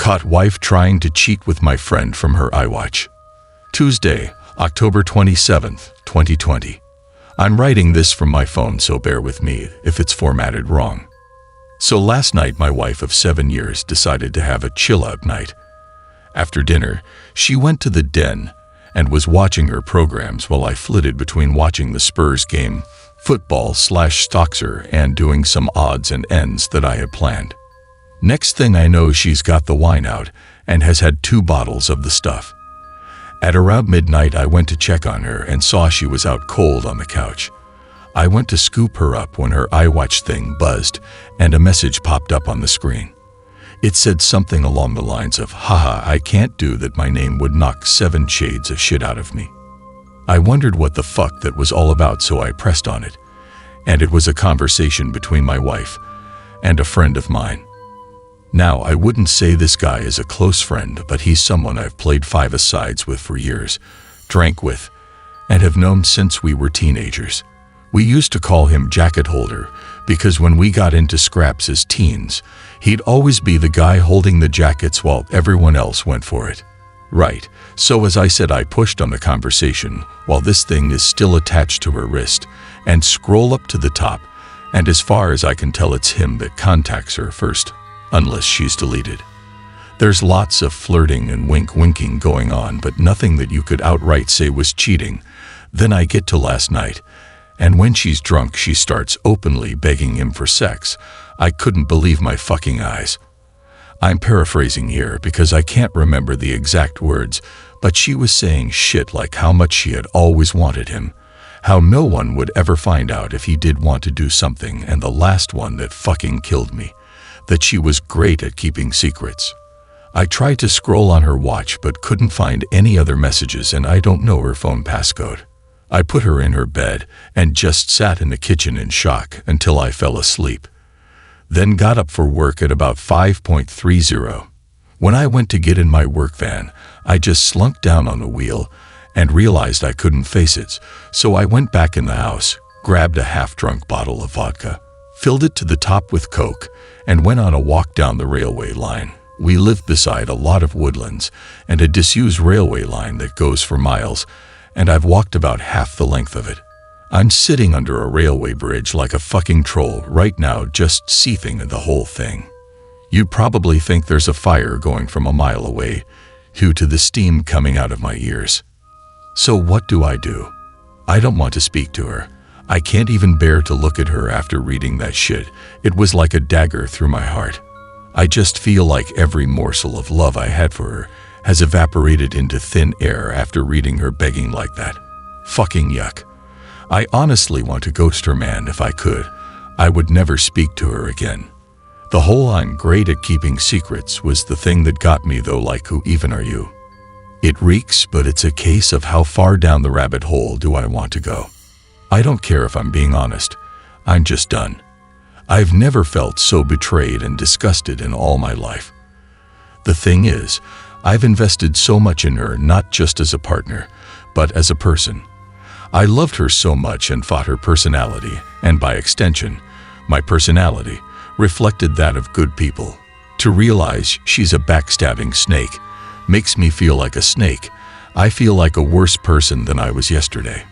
Caught wife trying to cheat with my friend from her iWatch. Tuesday, October 27th, 2020. I'm writing this from my phone, so bear with me if it's formatted wrong. So last night my wife of 7 years decided to have a chill-out night. After dinner, she went to the den and was watching her programs while I flitted between watching the Spurs game, football/Stoxer, and doing some odds and ends that I had planned. Next thing I know, she's got the wine out and has had 2 bottles of the stuff. At around midnight, I went to check on her and saw she was out cold on the couch. I went to scoop her up when her iWatch thing buzzed and a message popped up on the screen. It said something along the lines of, "Haha, I can't do that. My name would knock 7 shades of shit out of me." I wondered what the fuck that was all about, so I pressed on it. And it was a conversation between my wife and a friend of mine. Now, I wouldn't say this guy is a close friend, but he's someone I've played 5-a-sides with for years, drank with, and have known since we were teenagers. We used to call him Jacket Holder because when we got into scraps as teens, he'd always be the guy holding the jackets while everyone else went for it. Right, so as I said, I pushed on the conversation while this thing is still attached to her wrist and scroll up to the top, and as far as I can tell, it's him that contacts her first, unless she's deleted. There's lots of flirting and winking going on, but nothing that you could outright say was cheating. Then I get to last night, and when she's drunk, she starts openly begging him for sex. I couldn't believe my fucking eyes. I'm paraphrasing here because I can't remember the exact words, but she was saying shit like how much she had always wanted him, how no one would ever find out if he did want to do something, and the last one that fucking killed me, that she was great at keeping secrets. I tried to scroll on her watch but couldn't find any other messages, and I don't know her phone passcode. I put her in her bed and just sat in the kitchen in shock until I fell asleep. Then got up for work at about 5:30. When I went to get in my work van, I just slunked down on the wheel and realized I couldn't face it, so I went back in the house, grabbed a half-drunk bottle of vodka, filled it to the top with Coke, and went on a walk down the railway line. We lived beside a lot of woodlands and a disused railway line that goes for miles, and I've walked about half the length of it. I'm sitting under a railway bridge like a fucking troll right now, just seething in the whole thing. You'd probably think there's a fire going from a mile away due to the steam coming out of my ears. So what do? I don't want to speak to her. I can't even bear to look at her after reading that shit. It was like a dagger through my heart. I just feel like every morsel of love I had for her has evaporated into thin air after reading her begging like that. Fucking yuck. I honestly want to ghost her, man. If I could, I would never speak to her again. The whole "I'm great at keeping secrets" was the thing that got me though, like who even are you? It reeks, but it's a case of how far down the rabbit hole do I want to go? I don't care if I'm being honest. I'm just done. I've never felt so betrayed and disgusted in all my life. The thing is, I've invested so much in her, not just as a partner, but as a person. I loved her so much and thought her personality, and by extension, my personality, reflected that of good people. To realize she's a backstabbing snake makes me feel like a snake. I feel like a worse person than I was yesterday.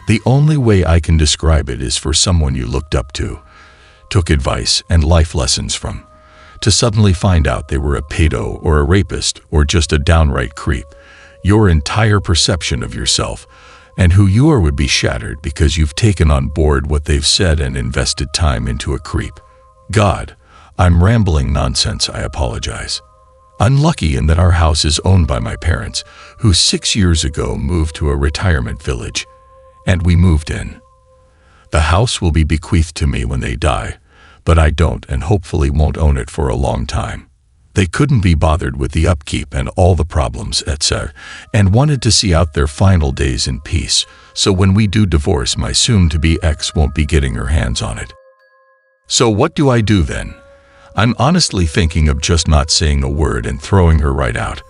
The only way I can describe it is for someone you looked up to, took advice and life lessons from, to suddenly find out they were a pedo or a rapist or just a downright creep. Your entire perception of yourself and who you are would be shattered because you've taken on board what they've said and invested time into a creep. God, I'm rambling nonsense. I apologize. Unlucky in that our house is owned by my parents, who 6 years ago moved to a retirement village, and we moved in. The house will be bequeathed to me when they die, but I don't and hopefully won't own it for a long time. They couldn't be bothered with the upkeep and all the problems, etc., and wanted to see out their final days in peace, so when we do divorce, my soon-to-be ex won't be getting her hands on it. So what do I do then? I'm honestly thinking of just not saying a word and throwing her right out.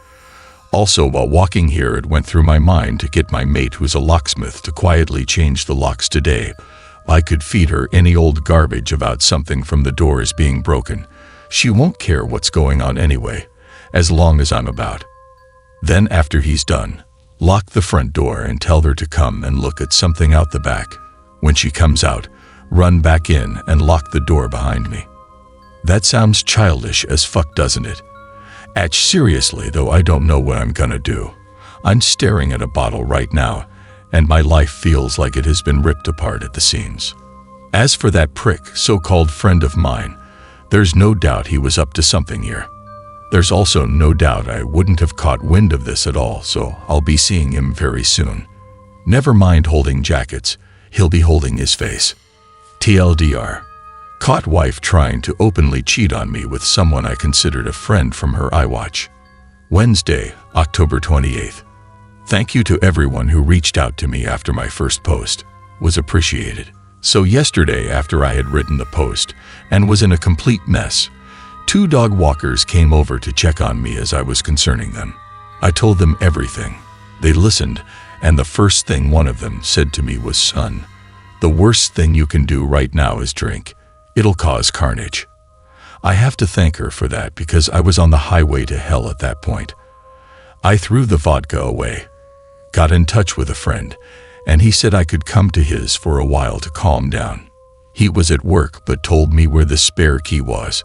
Also, while walking here, it went through my mind to get my mate, who's a locksmith, to quietly change the locks today. I could feed her any old garbage about something from the doors being broken. She won't care what's going on anyway, as long as I'm about. Then after he's done, lock the front door and tell her to come and look at something out the back. When she comes out, run back in and lock the door behind me. That sounds childish as fuck, doesn't it? Seriously though, I don't know what I'm gonna do. I'm staring at a bottle right now, and my life feels like it has been ripped apart at the seams. As for that prick, so-called friend of mine, there's no doubt he was up to something here. There's also no doubt I wouldn't have caught wind of this at all, so I'll be seeing him very soon. Never mind holding jackets, he'll be holding his face. TLDR. Caught wife trying to openly cheat on me with someone I considered a friend from her iWatch. Wednesday, October 28th. Thank you to everyone who reached out to me after my first post. Was appreciated. So yesterday, after I had written the post and was in a complete mess, 2 dog walkers came over to check on me as I was concerning them. I told them everything. They listened, and the first thing one of them said to me was, "Son, the worst thing you can do right now is drink. It'll cause carnage." I have to thank her for that because I was on the highway to hell at that point. I threw the vodka away, got in touch with a friend, and he said I could come to his for a while to calm down. He was at work but told me where the spare key was.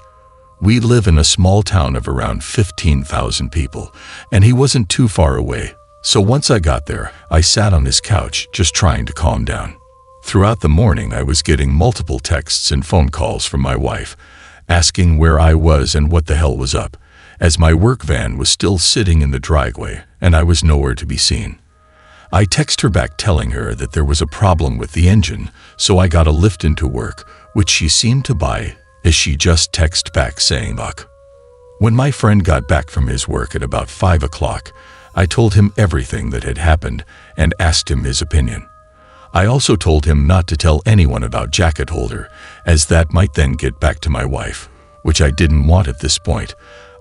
We live in a small town of around 15,000 people, and he wasn't too far away. So once I got there, I sat on his couch just trying to calm down. Throughout the morning, I was getting multiple texts and phone calls from my wife, asking where I was and what the hell was up, as my work van was still sitting in the driveway and I was nowhere to be seen. I text her back telling her that there was a problem with the engine, so I got a lift into work, which she seemed to buy, as she just texted back saying fuck. When my friend got back from his work at about 5 o'clock, I told him everything that had happened and asked him his opinion. I also told him not to tell anyone about jacket holder, as that might then get back to my wife, which I didn't want at this point.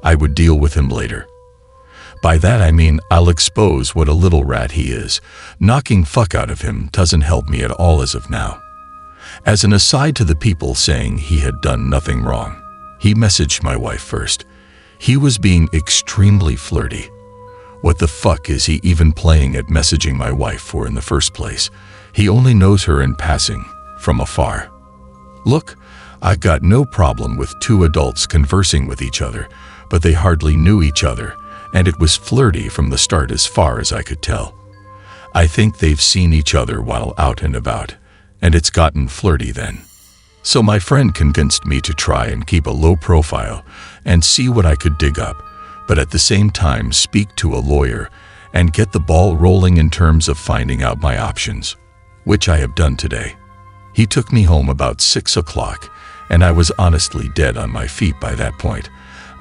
I would deal with him later. By that I mean I'll expose what a little rat he is. Knocking fuck out of him doesn't help me at all as of now. As an aside to the people saying he had done nothing wrong, he messaged my wife first. He was being extremely flirty. What the fuck is he even playing at messaging my wife for in the first place? He only knows her in passing, from afar. Look, I've got no problem with 2 adults conversing with each other, but they hardly knew each other, and it was flirty from the start as far as I could tell. I think they've seen each other while out and about, and it's gotten flirty then. So my friend convinced me to try and keep a low profile and see what I could dig up, but at the same time speak to a lawyer and get the ball rolling in terms of finding out my options, which I have done today. He took me home about 6 o'clock, and I was honestly dead on my feet by that point.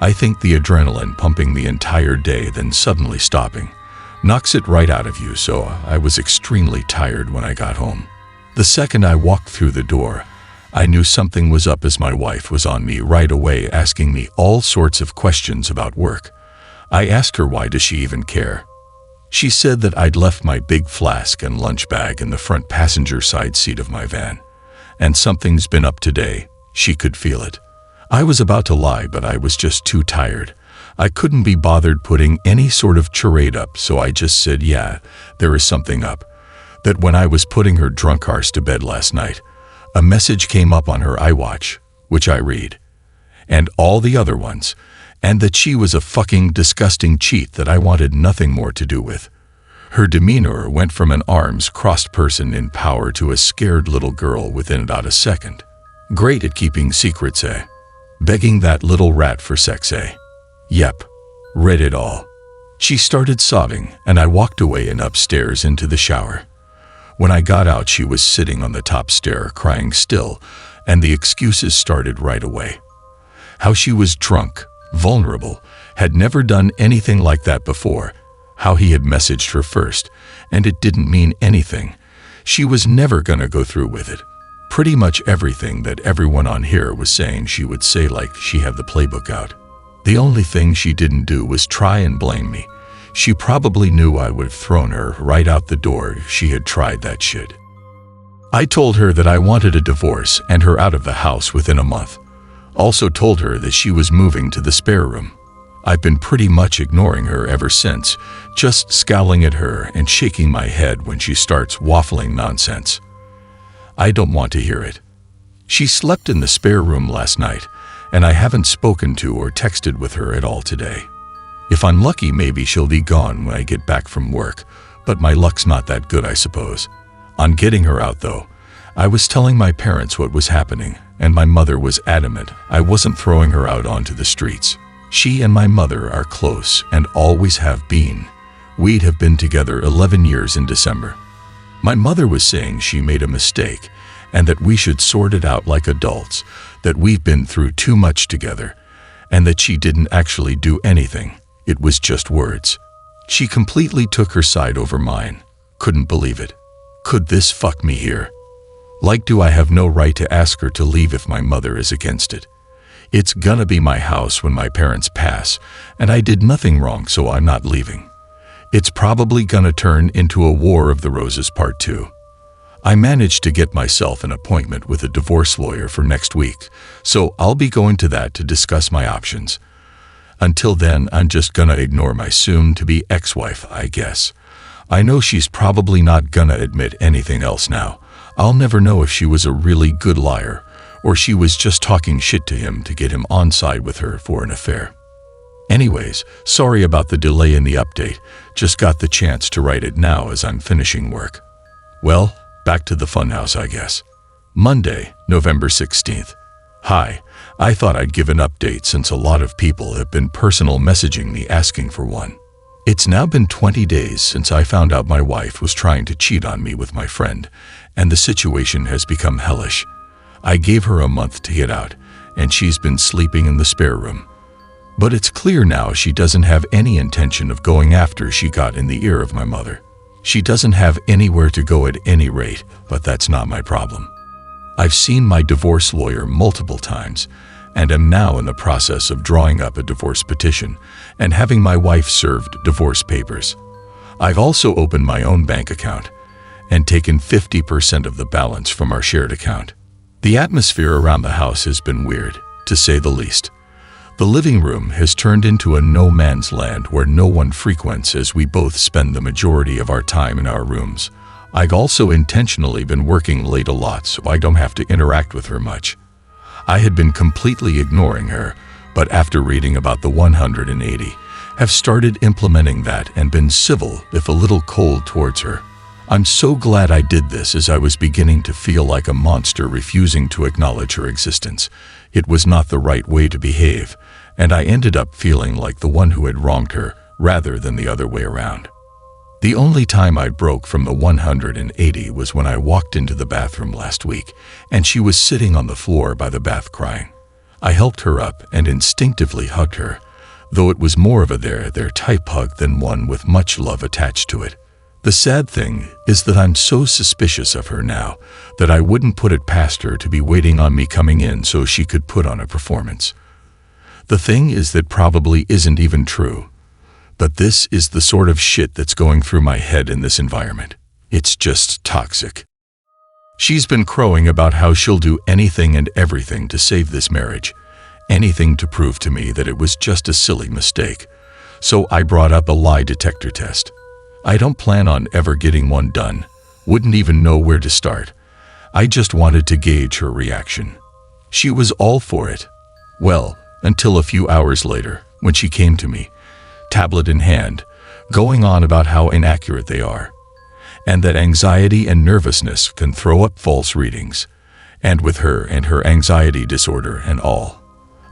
I think the adrenaline pumping the entire day then suddenly stopping knocks it right out of you, so I was extremely tired when I got home. The second I walked through the door, I knew something was up as my wife was on me right away asking me all sorts of questions about work. I asked her why does she even care. She said that I'd left my big flask and lunch bag in the front passenger side seat of my van, and something's been up today. She could feel it. I was about to lie, but I was just too tired. I couldn't be bothered putting any sort of charade up, so I just said, yeah, there is something up. That when I was putting her drunk arse to bed last night, a message came up on her iWatch, which I read, and all the other ones, and that she was a fucking disgusting cheat that I wanted nothing more to do with. Her demeanor went from an arms-crossed person in power to a scared little girl within about a second. Great at keeping secrets, eh? Begging that little rat for sex, eh? Yep, read it all. She started sobbing, and I walked away and upstairs into the shower. When I got out, she was sitting on the top stair crying still, and the excuses started right away. How she was drunk, vulnerable, had never done anything like that before, how he had messaged her first, and it didn't mean anything. She was never gonna go through with it. Pretty much everything that everyone on here was saying she would say like she had the playbook out. The only thing she didn't do was try and blame me. She probably knew I would have thrown her right out the door if she had tried that shit. I told her that I wanted a divorce and her out of the house within a month. Also told her that she was moving to the spare room. I've been pretty much ignoring her ever since, just scowling at her and shaking my head when she starts waffling nonsense. I don't want to hear it. She slept in the spare room last night, and I haven't spoken to or texted with her at all today. If I'm lucky, maybe she'll be gone when I get back from work, but my luck's not that good, I suppose. On getting her out, though, I was telling my parents what was happening, and my mother was adamant I wasn't throwing her out onto the streets. She and my mother are close and always have been. We'd have been together 11 years in December. My mother was saying she made a mistake and that we should sort it out like adults, that we've been through too much together, and that she didn't actually do anything. It was just words. She completely took her side over mine. Couldn't believe it. Could this fuck me here? Like, do I have no right to ask her to leave if my mother is against it? It's gonna be my house when my parents pass, and I did nothing wrong, so I'm not leaving. It's probably gonna turn into a War of the Roses Part 2. I managed to get myself an appointment with a divorce lawyer for next week, so I'll be going to that to discuss my options. Until then, I'm just gonna ignore my soon-to-be ex-wife, I guess. I know she's probably not gonna admit anything else now. I'll never know if she was a really good liar, or she was just talking shit to him to get him on side with her for an affair. Anyways, sorry about the delay in the update. Just got the chance to write it now as I'm finishing work. Well, back to the funhouse, I guess. Monday, November 16th. Hi, I thought I'd give an update since a lot of people have been personal messaging me asking for one. It's now been 20 days since I found out my wife was trying to cheat on me with my friend, and the situation has become hellish. I gave her a month to get out, and she's been sleeping in the spare room. But it's clear now she doesn't have any intention of going after she got in the ear of my mother. She doesn't have anywhere to go at any rate, but that's not my problem. I've seen my divorce lawyer multiple times, and am now in the process of drawing up a divorce petition and having my wife served divorce papers. I've also opened my own bank account and taken 50% of the balance from our shared account. The atmosphere around the house has been weird, to say the least. The living room has turned into a no-man's land where no one frequents, as we both spend the majority of our time in our rooms. I've also intentionally been working late a lot so I don't have to interact with her much. I had been completely ignoring her, but after reading about the 180, have started implementing that and been civil, if a little cold, towards her. I'm so glad I did this, as I was beginning to feel like a monster refusing to acknowledge her existence. It was not the right way to behave, and I ended up feeling like the one who had wronged her, rather than the other way around. The only time I broke from the 180 was when I walked into the bathroom last week, and she was sitting on the floor by the bath crying. I helped her up and instinctively hugged her, though it was more of a there type hug than one with much love attached to it. The sad thing is that I'm so suspicious of her now that I wouldn't put it past her to be waiting on me coming in so she could put on a performance. The thing is, that probably isn't even true. But this is the sort of shit that's going through my head in this environment. It's just toxic. She's been crowing about how she'll do anything and everything to save this marriage, anything to prove to me that it was just a silly mistake. So I brought up a lie detector test. I don't plan on ever getting one done, wouldn't even know where to start. I just wanted to gauge her reaction. She was all for it. Well, until a few hours later, when she came to me, tablet in hand, going on about how inaccurate they are, and that anxiety and nervousness can throw up false readings, and with her and her anxiety disorder and all.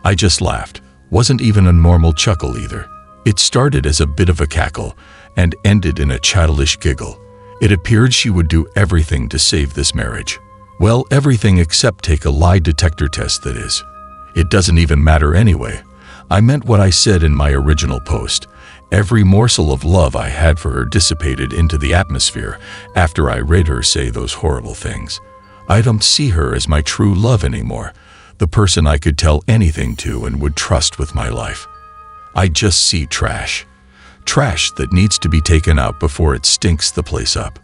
I just laughed. Wasn't even a normal chuckle either. It started as a bit of a cackle and ended in a childish giggle. It appeared she would do everything to save this marriage. Well, everything except take a lie detector test, that is. It doesn't even matter anyway. I meant what I said in my original post. Every morsel of love I had for her dissipated into the atmosphere after I read her say those horrible things. I don't see her as my true love anymore, the person I could tell anything to and would trust with my life. I just see trash. Trash that needs to be taken out before it stinks the place up.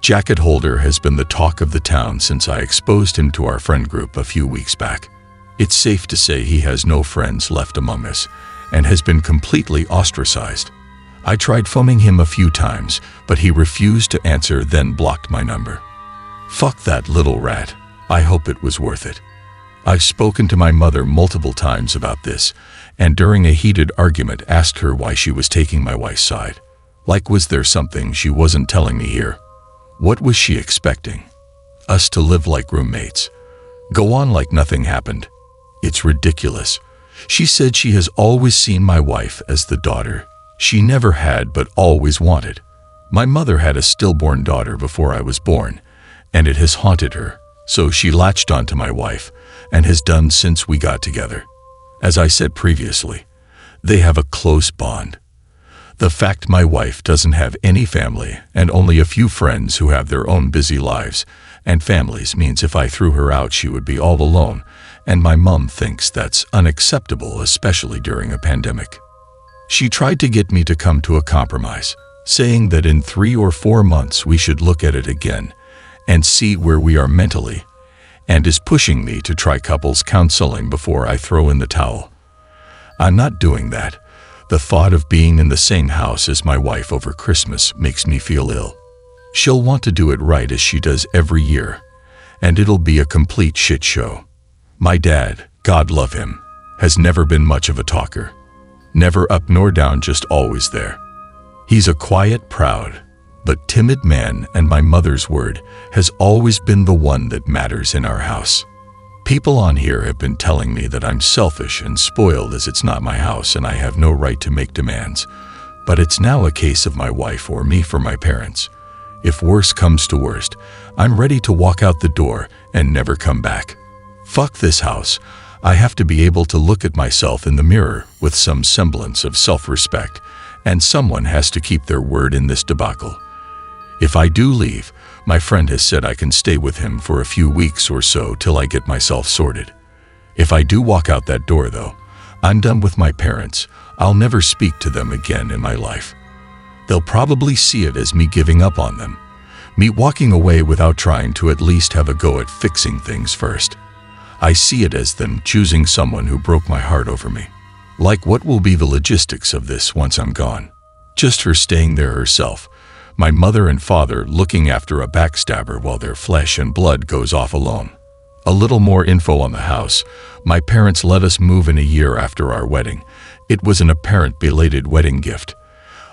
Jacket holder has been the talk of the town since I exposed him to our friend group a few weeks back. It's safe to say he has no friends left among us, and has been completely ostracized. I tried phoning him a few times, but he refused to answer, then blocked my number. Fuck that little rat. I hope it was worth it. I've spoken to my mother multiple times about this, and during a heated argument asked her why she was taking my wife's side. Like, was there something she wasn't telling me here? What was she expecting? Us to live like roommates? Go on like nothing happened? It's ridiculous. She said she has always seen my wife as the daughter she never had but always wanted. My mother had a stillborn daughter before I was born, and it has haunted her, so she latched onto my wife, and has done since we got together. As I said previously, they have a close bond. The fact my wife doesn't have any family and only a few friends who have their own busy lives and families means if I threw her out she would be all alone, and my mom thinks that's unacceptable, especially during a pandemic. She tried to get me to come to a compromise, saying that in 3 or 4 months we should look at it again and see where we are mentally, and is pushing me to try couples counseling before I throw in the towel. I'm not doing that. The thought of being in the same house as my wife over Christmas makes me feel ill. She'll want to do it right as she does every year, and it'll be a complete shit show. My dad, God love him, has never been much of a talker. Never up nor down, just always there. He's a quiet, proud, but timid man, and my mother's word has always been the one that matters in our house. People on here have been telling me that I'm selfish and spoiled as it's not my house and I have no right to make demands, but it's now a case of my wife or me for my parents. If worse comes to worst, I'm ready to walk out the door and never come back. Fuck this house. I have to be able to look at myself in the mirror with some semblance of self-respect, and someone has to keep their word in this debacle. If I do leave, my friend has said I can stay with him for a few weeks or so till I get myself sorted. If I do walk out that door though, I'm done with my parents. I'll never speak to them again in my life. They'll probably see it as me giving up on them, me walking away without trying to at least have a go at fixing things first. I see it as them choosing someone who broke my heart over me. Like, what will be the logistics of this once I'm gone? Just her staying there herself, my mother and father looking after a backstabber while their flesh and blood goes off alone. A little more info on the house. My parents let us move in a year after our wedding. It was an apparent belated wedding gift.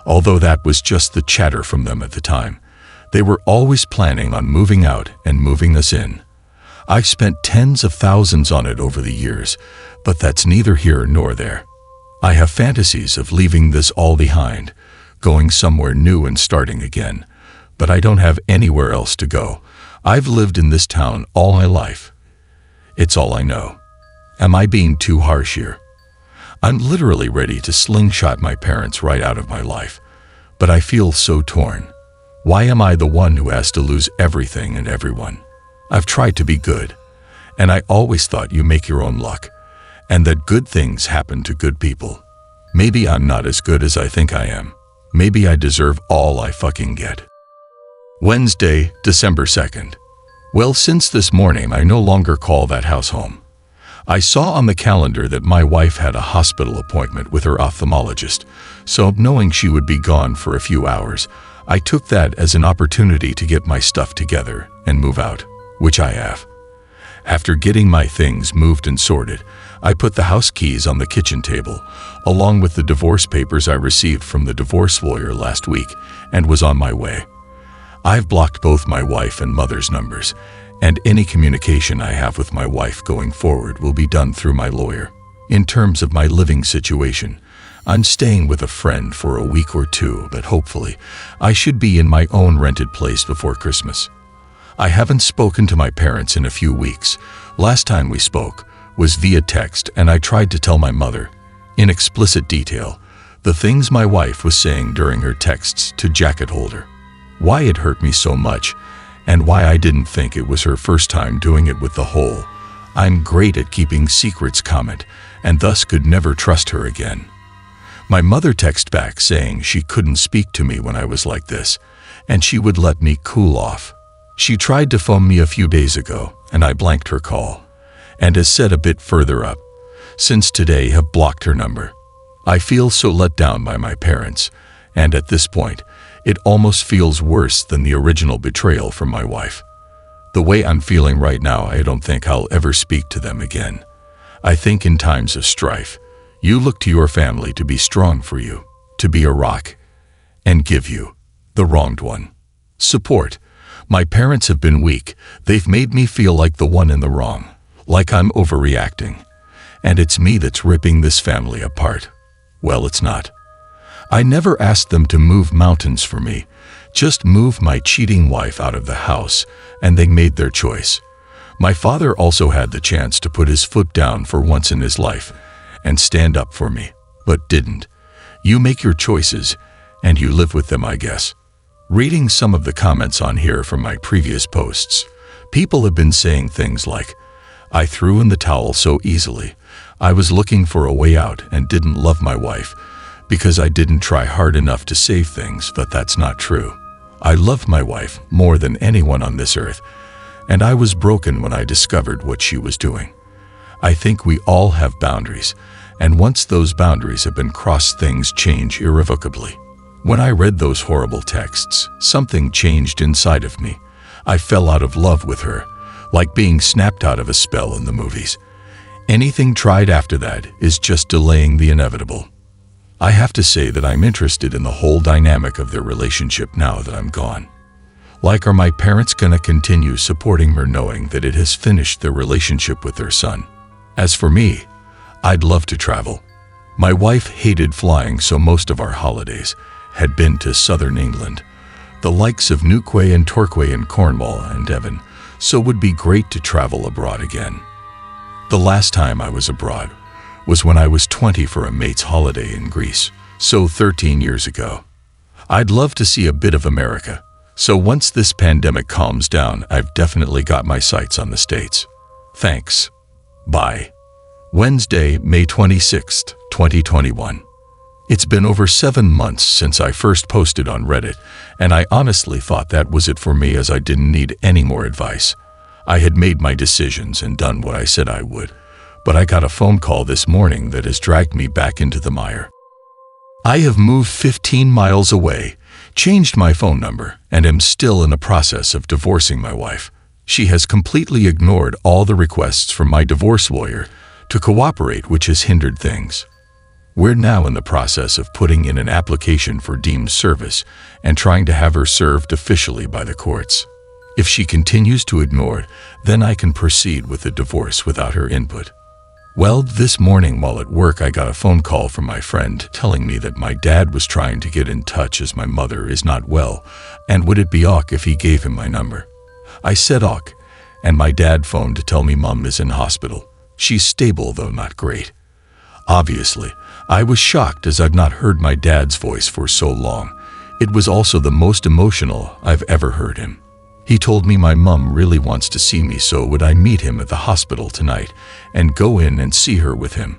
Although that was just the chatter from them at the time. They were always planning on moving out and moving us in. I've spent tens of thousands on it over the years, but that's neither here nor there. I have fantasies of leaving this all behind, going somewhere new and starting again, but I don't have anywhere else to go. I've lived in this town all my life. It's all I know. Am I being too harsh here? I'm literally ready to slingshot my parents right out of my life, but I feel so torn. Why am I the one who has to lose everything and everyone? I've tried to be good, and I always thought you make your own luck, and that good things happen to good people. Maybe I'm not as good as I think I am. Maybe I deserve all I fucking get. Wednesday, December 2nd. Well, since this morning I no longer call that house home. I saw on the calendar that my wife had a hospital appointment with her ophthalmologist, so knowing she would be gone for a few hours, I took that as an opportunity to get my stuff together and move out, which I have. After getting my things moved and sorted, I put the house keys on the kitchen table, along with the divorce papers I received from the divorce lawyer last week, and was on my way. I've blocked both my wife and mother's numbers, and any communication I have with my wife going forward will be done through my lawyer. In terms of my living situation, I'm staying with a friend for a week or two, but hopefully I should be in my own rented place before Christmas. I haven't spoken to my parents in a few weeks. Last time we spoke was via text, and I tried to tell my mother, in explicit detail, the things my wife was saying during her texts to Jacket Holder. Why it hurt me so much, and why I didn't think it was her first time doing it with the whole "I'm great at keeping secrets" comment, and thus could never trust her again. My mother texted back saying she couldn't speak to me when I was like this, and she would let me cool off. She tried to phone me a few days ago, and I blanked her call, and as said a bit further up, since today have blocked her number. I feel so let down by my parents, and at this point, it almost feels worse than the original betrayal from my wife. The way I'm feeling right now, I don't think I'll ever speak to them again. I think in times of strife, you look to your family to be strong for you, to be a rock, and give you, the wronged one, support. My parents have been weak. They've made me feel like the one in the wrong, like I'm overreacting. And it's me that's ripping this family apart. Well, it's not. I never asked them to move mountains for me, just move my cheating wife out of the house, and they made their choice. My father also had the chance to put his foot down for once in his life and stand up for me, but didn't. You make your choices, and you live with them, I guess. Reading some of the comments on here from my previous posts, people have been saying things like, "I threw in the towel so easily. I was looking for a way out and didn't love my wife because I didn't try hard enough to save things," but that's not true. I loved my wife more than anyone on this earth, and I was broken when I discovered what she was doing. I think we all have boundaries, and once those boundaries have been crossed, things change irrevocably. When I read those horrible texts, something changed inside of me. I fell out of love with her, like being snapped out of a spell in the movies. Anything tried after that is just delaying the inevitable. I have to say that I'm interested in the whole dynamic of their relationship now that I'm gone. Like, are my parents gonna continue supporting her knowing that it has finished their relationship with their son? As for me, I'd love to travel. My wife hated flying, so most of our holidays had been to southern England, the likes of Newquay and Torquay and Cornwall and Devon, so would be great to travel abroad again. The last time I was abroad was when I was 20 for a mate's holiday in Greece, so 13 years ago. I'd love to see a bit of America, so once this pandemic calms down, I've definitely got my sights on the States. Thanks. Bye. Wednesday, May 26th, 2021. It's been over 7 months since I first posted on Reddit, and I honestly thought that was it for me, as I didn't need any more advice. I had made my decisions and done what I said I would, but I got a phone call this morning that has dragged me back into the mire. I have moved 15 miles away, changed my phone number, and am still in the process of divorcing my wife. She has completely ignored all the requests from my divorce lawyer to cooperate, which has hindered things. We're now in the process of putting in an application for deemed service and trying to have her served officially by the courts. If she continues to ignore it, then I can proceed with the divorce without her input. Well, this morning while at work, I got a phone call from my friend telling me that my dad was trying to get in touch as my mother is not well, and would it be ok if he gave him my number? I said ok, and my dad phoned to tell me Mum is in hospital. She's stable, though not great. Obviously, I was shocked, as I've not heard my dad's voice for so long. It was also the most emotional I've ever heard him. He told me my mum really wants to see me, so would I meet him at the hospital tonight and go in and see her with him?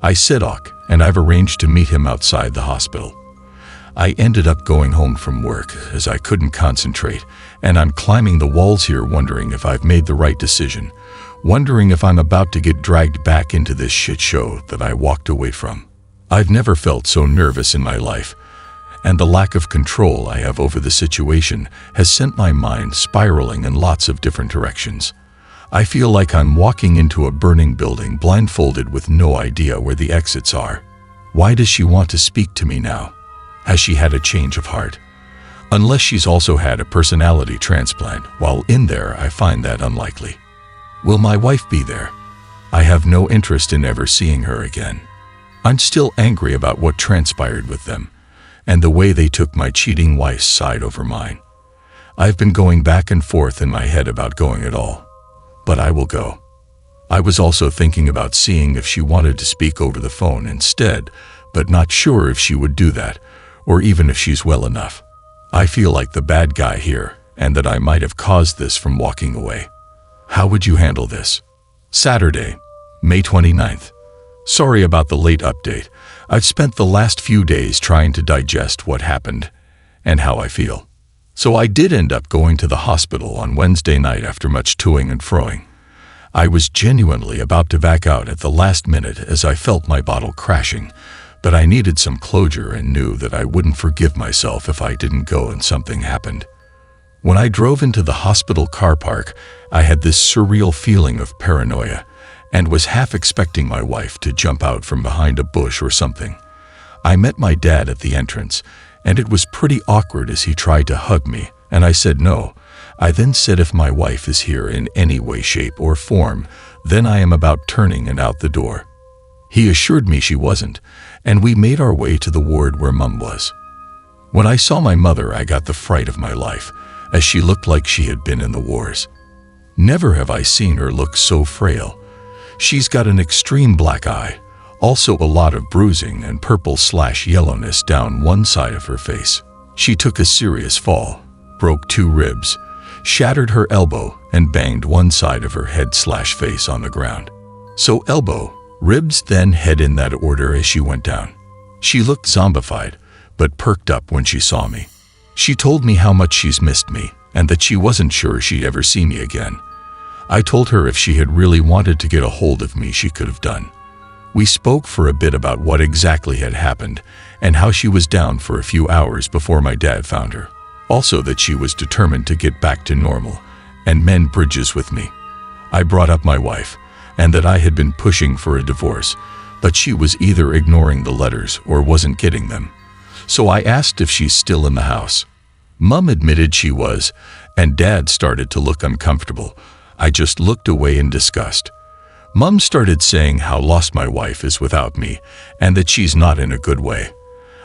I said ok, and I've arranged to meet him outside the hospital. I ended up going home from work as I couldn't concentrate, and I'm climbing the walls here wondering if I've made the right decision, wondering if I'm about to get dragged back into this shit show that I walked away from. I've never felt so nervous in my life, and the lack of control I have over the situation has sent my mind spiraling in lots of different directions. I feel like I'm walking into a burning building blindfolded with no idea where the exits are. Why does she want to speak to me now? Has she had a change of heart? Unless she's also had a personality transplant. While in there, I find that unlikely. Will my wife be there? I have no interest in ever seeing her again. I'm still angry about what transpired with them, and the way they took my cheating wife's side over mine. I've been going back and forth in my head about going at all, but I will go. I was also thinking about seeing if she wanted to speak over the phone instead, but not sure if she would do that, or even if she's well enough. I feel like the bad guy here, and that I might have caused this from walking away. How would you handle this? Saturday, May 29th. Sorry about the late update. I've spent the last few days trying to digest what happened and how I feel. So I did end up going to the hospital on Wednesday night after much toing and froing. I was genuinely about to back out at the last minute as I felt my bottle crashing, but I needed some closure and knew that I wouldn't forgive myself if I didn't go and something happened. When I drove into the hospital car park, I had this surreal feeling of paranoia and was half expecting my wife to jump out from behind a bush or something. I met my dad at the entrance, and it was pretty awkward as he tried to hug me, and I said no. I then said if my wife is here in any way, shape, or form, then I am about turning and out the door. He assured me she wasn't, and we made our way to the ward where Mum was. When I saw my mother, I got the fright of my life, as she looked like she had been in the wars. Never have I seen her look so frail. She's got an extreme black eye, also a lot of bruising and purple/yellowness down one side of her face. She took a serious fall, broke 2 ribs, shattered her elbow, and banged one side of her head/face on the ground. So elbow, ribs, then head in that order as she went down. She looked zombified, but perked up when she saw me. She told me how much she's missed me and that she wasn't sure she'd ever see me again. I told her if she had really wanted to get a hold of me, she could have done. We spoke for a bit about what exactly had happened and how she was down for a few hours before my dad found her. Also that she was determined to get back to normal and mend bridges with me. I brought up my wife and that I had been pushing for a divorce, but she was either ignoring the letters or wasn't getting them. So I asked if she's still in the house. Mum admitted she was, and Dad started to look uncomfortable. I just looked away in disgust. Mum started saying how lost my wife is without me and that she's not in a good way.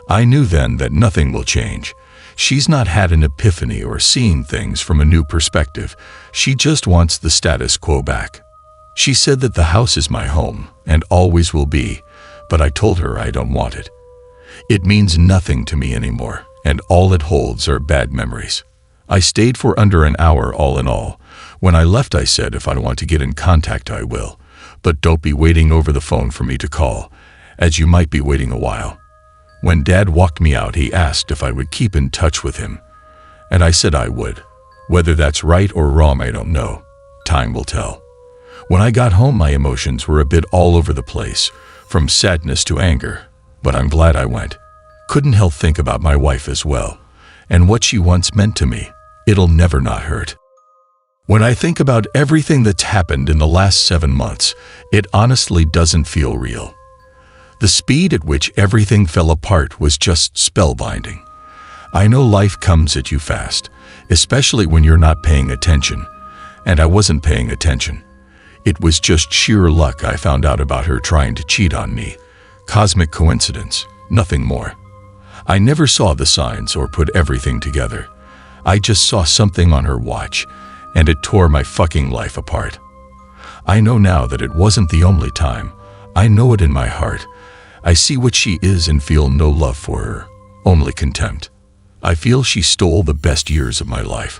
I knew then that nothing will change. She's not had an epiphany or seen things from a new perspective. She just wants the status quo back. She said that the house is my home and always will be, but I told her I don't want it. It means nothing to me anymore, and all it holds are bad memories. I stayed for under an hour all in all. When I left, I said if I want to get in contact, I will, but don't be waiting over the phone for me to call, as you might be waiting a while. When Dad walked me out, he asked if I would keep in touch with him, and I said I would. Whether that's right or wrong, I don't know. Time will tell. When I got home, my emotions were a bit all over the place, from sadness to anger, but I'm glad I went. Couldn't help think about my wife as well, and what she once meant to me. It'll never not hurt. When I think about everything that's happened in the last 7 months, it honestly doesn't feel real. The speed at which everything fell apart was just spellbinding. I know life comes at you fast, especially when you're not paying attention, and I wasn't paying attention. It was just sheer luck I found out about her trying to cheat on me. Cosmic coincidence, nothing more. I never saw the signs or put everything together. I just saw something on her watch, and it tore my fucking life apart. I know now that it wasn't the only time. I know it in my heart. I see what she is and feel no love for her, only contempt. I feel she stole the best years of my life.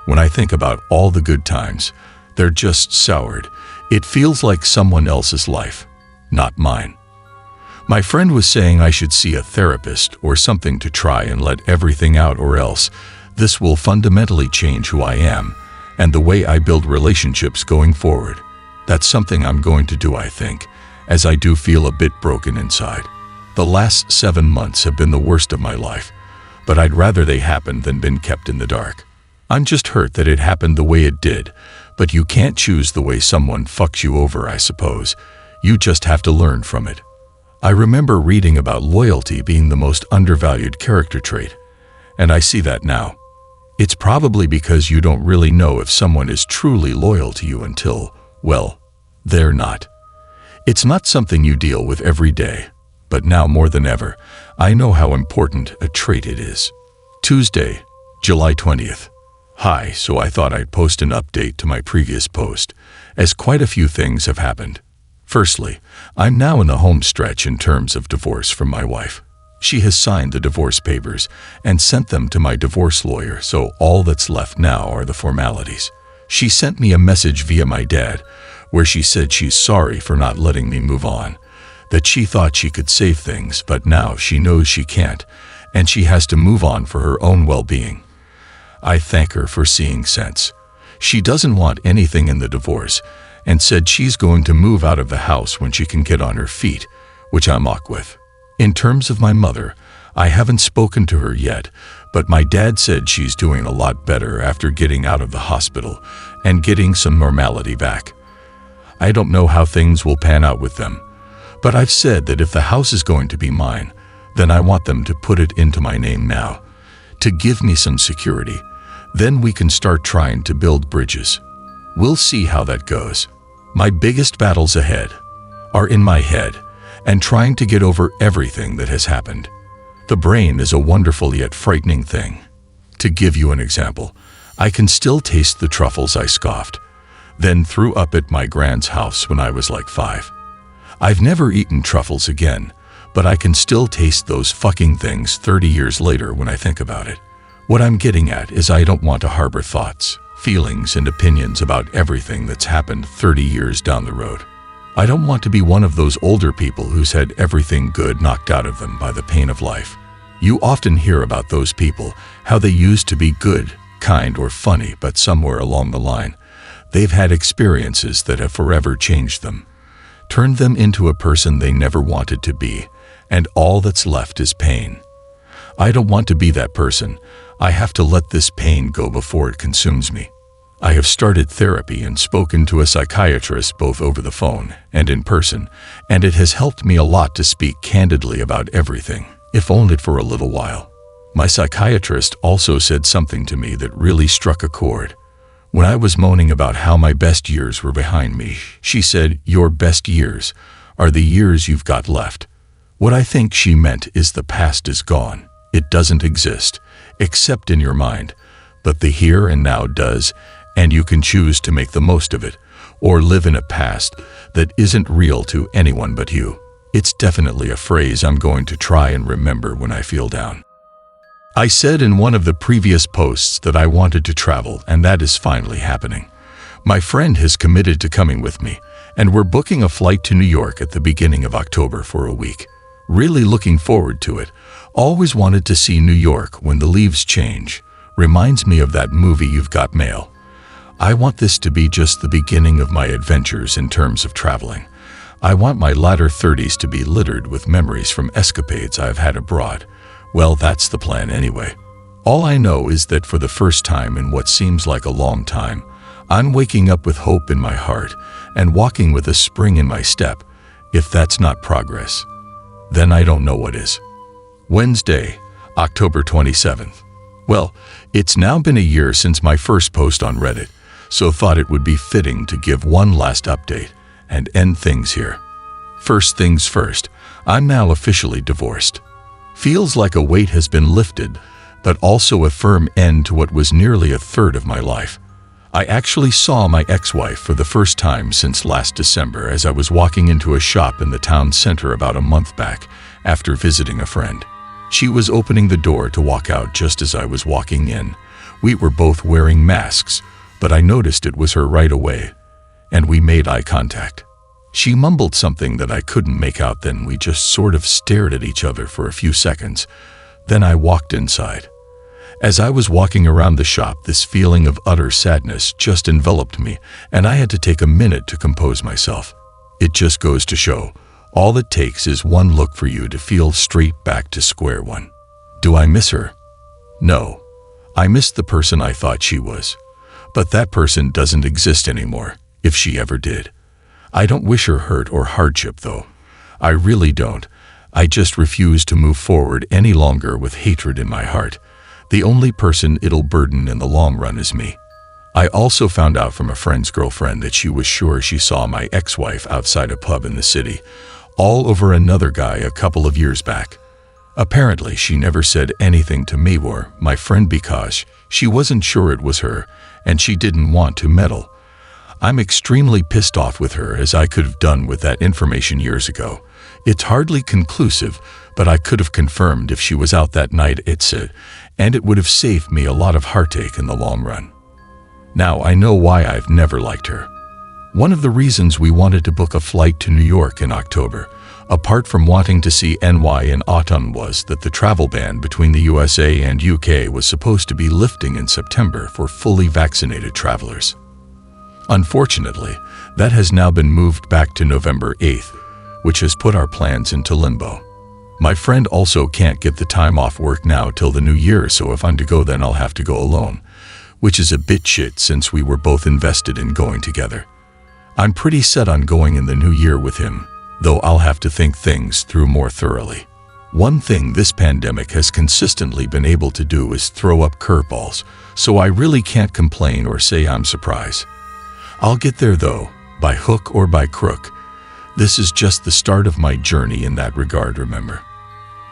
When I think about all the good times, they're just soured. It feels like someone else's life, not mine. My friend was saying I should see a therapist or something to try and let everything out, or else this will fundamentally change who I am and the way I build relationships going forward. That's something I'm going to do, I think, as I do feel a bit broken inside. The last 7 months have been the worst of my life, but I'd rather they happened than been kept in the dark. I'm just hurt that it happened the way it did, but you can't choose the way someone fucks you over, I suppose. You just have to learn from it. I remember reading about loyalty being the most undervalued character trait, and I see that now. It's probably because you don't really know if someone is truly loyal to you until, well, they're not. It's not something you deal with every day, but now more than ever, I know how important a trait it is. Tuesday, July 20th. Hi, so I thought I'd post an update to my previous post, as quite a few things have happened. Firstly, I'm now in the home stretch in terms of divorce from my wife. She has signed the divorce papers and sent them to my divorce lawyer, so all that's left now are the formalities. She sent me a message via my dad, where she said she's sorry for not letting me move on, that she thought she could save things, but now she knows she can't, and she has to move on for her own well-being. I thank her for seeing sense. She doesn't want anything in the divorce, and said she's going to move out of the house when she can get on her feet, which I'm ok with. In terms of my mother, I haven't spoken to her yet, but my dad said she's doing a lot better after getting out of the hospital and getting some normality back. I don't know how things will pan out with them, but I've said that if the house is going to be mine, then I want them to put it into my name now, to give me some security. Then we can start trying to build bridges. We'll see how that goes. My biggest battles ahead are in my head and trying to get over everything that has happened. The brain is a wonderful yet frightening thing. To give you an example, I can still taste the truffles I scoffed, then threw up at my grand's house when I was like 5. I've never eaten truffles again, but I can still taste those fucking things 30 years later when I think about it. What I'm getting at is I don't want to harbor thoughts, feelings, and opinions about everything that's happened 30 years down the road. I don't want to be one of those older people who's had everything good knocked out of them by the pain of life. You often hear about those people, how they used to be good, kind, or funny, but somewhere along the line, they've had experiences that have forever changed them, turned them into a person they never wanted to be, and all that's left is pain. I don't want to be that person. I have to let this pain go before it consumes me. I have started therapy and spoken to a psychiatrist both over the phone and in person, and it has helped me a lot to speak candidly about everything, if only for a little while. My psychiatrist also said something to me that really struck a chord. When I was moaning about how my best years were behind me, she said, "Your best years are the years you've got left." What I think she meant is the past is gone. It doesn't exist, except in your mind, but the here and now does, and you can choose to make the most of it, or live in a past that isn't real to anyone but you. It's definitely a phrase I'm going to try and remember when I feel down. I said in one of the previous posts that I wanted to travel, and that is finally happening. My friend has committed to coming with me, and we're booking a flight to New York at the beginning of October for a week. Really looking forward to it. Always wanted to see New York when the leaves change. Reminds me of that movie You've Got Mail. I want this to be just the beginning of my adventures in terms of traveling. I want my latter 30s to be littered with memories from escapades I've had abroad. Well, that's the plan anyway. All I know is that for the first time in what seems like a long time, I'm waking up with hope in my heart and walking with a spring in my step. If that's not progress, then I don't know what is. Wednesday, October 27th. Well, it's now been a year since my first post on Reddit, so thought it would be fitting to give one last update and end things here. First things first, I'm now officially divorced. Feels like a weight has been lifted, but also a firm end to what was nearly a third of my life. I actually saw my ex-wife for the first time since last December as I was walking into a shop in the town center about a month back after visiting a friend. She was opening the door to walk out just as I was walking in. We were both wearing masks, but I noticed it was her right away, and we made eye contact. She mumbled something that I couldn't make out, then we just sort of stared at each other for a few seconds. Then I walked inside. As I was walking around the shop, this feeling of utter sadness just enveloped me, and I had to take a minute to compose myself. It just goes to show, all it takes is one look for you to feel straight back to square one. Do I miss her? No. I miss the person I thought she was. But that person doesn't exist anymore, if she ever did. I don't wish her hurt or hardship, though. I really don't. I just refuse to move forward any longer with hatred in my heart. The only person it'll burden in the long run is me. I also found out from a friend's girlfriend that she was sure she saw my ex-wife outside a pub in the city, all over another guy a couple of years back. Apparently, she never said anything to me or my friend because she wasn't sure it was her, and she didn't want to meddle. I'm extremely pissed off with her, as I could have done with that information years ago. It's hardly conclusive, but I could have confirmed if she was out that night, it said, and it would have saved me a lot of heartache in the long run. Now I know why I've never liked her. One of the reasons we wanted to book a flight to New York in October, apart from wanting to see NY in autumn, was that the travel ban between the USA and UK was supposed to be lifting in September for fully vaccinated travelers. Unfortunately, that has now been moved back to November 8th, which has put our plans into limbo. My friend also can't get the time off work now till the new year, so if I'm to go, then I'll have to go alone, which is a bit shit since we were both invested in going together. I'm pretty set on going in the new year with him, though I'll have to think things through more thoroughly. One thing this pandemic has consistently been able to do is throw up curveballs, so I really can't complain or say I'm surprised. I'll get there though, by hook or by crook. This is just the start of my journey in that regard, remember.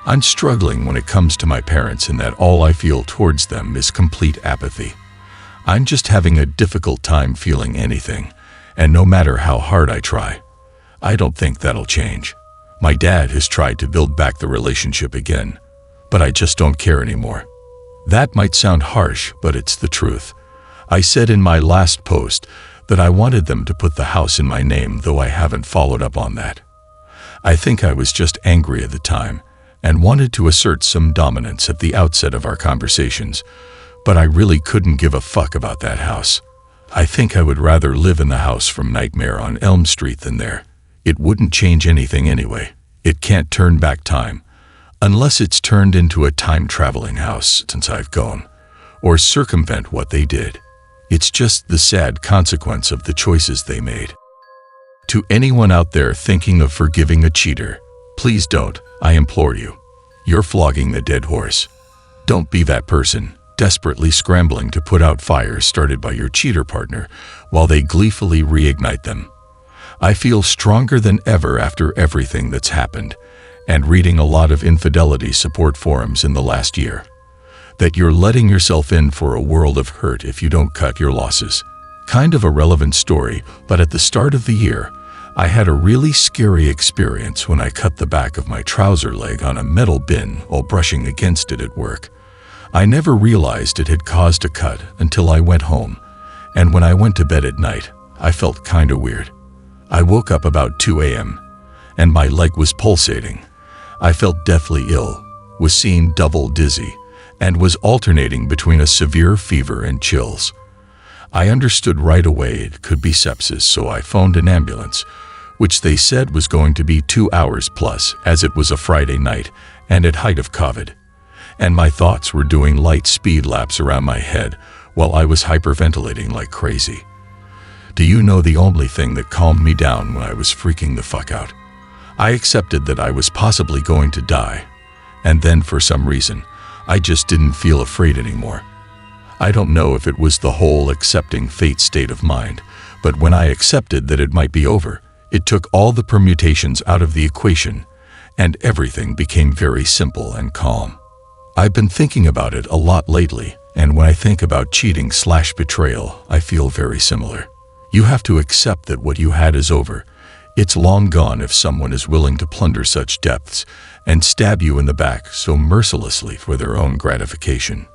I'm struggling when it comes to my parents in that all I feel towards them is complete apathy. I'm just having a difficult time feeling anything, and no matter how hard I try, I don't think that'll change. My dad has tried to build back the relationship again, but I just don't care anymore. That might sound harsh, but it's the truth. I said in my last post that I wanted them to put the house in my name, though I haven't followed up on that. I think I was just angry at the time and wanted to assert some dominance at the outset of our conversations, but I really couldn't give a fuck about that house. I think I would rather live in the house from Nightmare on Elm Street than there. It wouldn't change anything anyway. It can't turn back time, unless it's turned into a time-traveling house since I've gone, or circumvent what they did. It's just the sad consequence of the choices they made. To anyone out there thinking of forgiving a cheater, please don't, I implore you. You're flogging the dead horse. Don't be that person, desperately scrambling to put out fires started by your cheater partner while they gleefully reignite them. I feel stronger than ever after everything that's happened, and reading a lot of infidelity support forums in the last year, that you're letting yourself in for a world of hurt if you don't cut your losses. Kind of a relevant story, but at the start of the year, I had a really scary experience when I cut the back of my trouser leg on a metal bin while brushing against it at work. I never realized it had caused a cut until I went home, and when I went to bed at night, I felt kinda weird. I woke up about 2 a.m., and my leg was pulsating. I felt deathly ill, was seeing double dizzy, and was alternating between a severe fever and chills. I understood right away it could be sepsis, so I phoned an ambulance, which they said was going to be 2 hours plus, as it was a Friday night and at height of COVID. And my thoughts were doing light speed laps around my head while I was hyperventilating like crazy. Do you know the only thing that calmed me down when I was freaking the fuck out? I accepted that I was possibly going to die, and then for some reason, I just didn't feel afraid anymore. I don't know if it was the whole accepting fate state of mind, but when I accepted that it might be over, it took all the permutations out of the equation, and everything became very simple and calm. I've been thinking about it a lot lately, and when I think about cheating/betrayal, I feel very similar. You have to accept that what you had is over. It's long gone if someone is willing to plunder such depths and stab you in the back so mercilessly for their own gratification.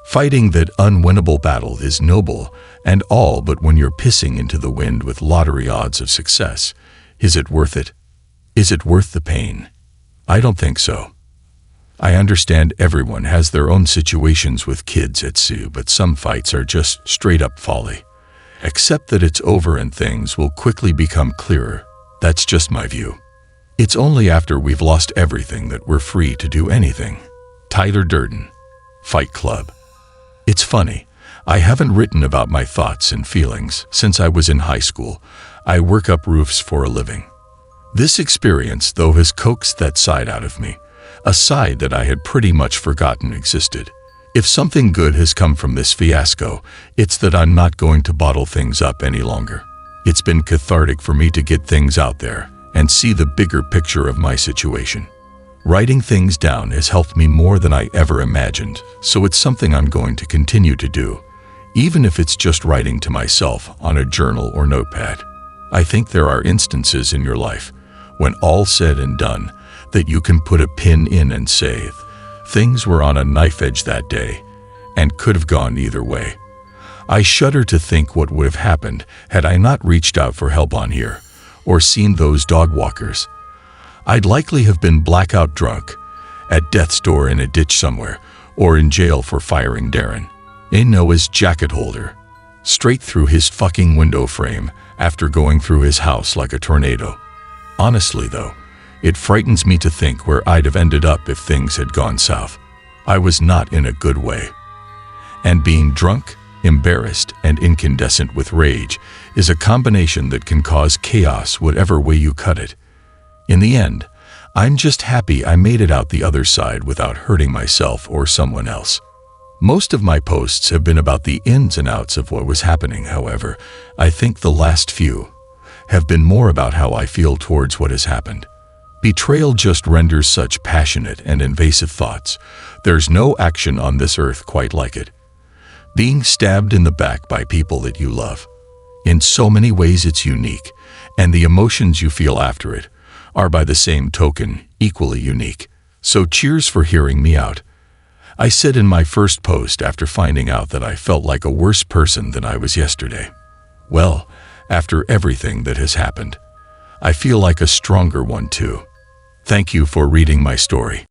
Fighting that unwinnable battle is noble and all, but when you're pissing into the wind with lottery odds of success, is it worth it? Is it worth the pain? I don't think so. I understand everyone has their own situations with kids at sea, but some fights are just straight up folly. Accept that it's over and things will quickly become clearer. That's just my view. It's only after we've lost everything that we're free to do anything. Tyler Durden, Fight Club. It's funny, I haven't written about my thoughts and feelings since I was in high school. I work up roofs for a living. This experience, though, has coaxed that side out of me, a side that I had pretty much forgotten existed. If something good has come from this fiasco, it's that I'm not going to bottle things up any longer. It's been cathartic for me to get things out there and see the bigger picture of my situation. Writing things down has helped me more than I ever imagined, so it's something I'm going to continue to do, even if it's just writing to myself on a journal or notepad. I think there are instances in your life, when all's said and done, that you can put a pin in and say, things were on a knife edge that day, and could have gone either way. I shudder to think what would have happened had I not reached out for help on here, or seen those dog walkers. I'd likely have been blackout drunk, at death's door in a ditch somewhere, or in jail for firing Darren, in Noah's jacket holder, straight through his fucking window frame after going through his house like a tornado. Honestly though, It frightens me to think where I'd have ended up if things had gone south. I was not in a good way. And being drunk, embarrassed, and incandescent with rage is a combination that can cause chaos whatever way you cut it. In the end, I'm just happy I made it out the other side without hurting myself or someone else. Most of my posts have been about the ins and outs of what was happening, however. I think the last few have been more about how I feel towards what has happened. Betrayal just renders such passionate and invasive thoughts. There's no action on this earth quite like it. Being stabbed in the back by people that you love. In so many ways it's unique, and the emotions you feel after it are by the same token equally unique. So cheers for hearing me out. I said in my first post after finding out that I felt like a worse person than I was yesterday. Well, after everything that has happened, I feel like a stronger one too. Thank you for reading my story.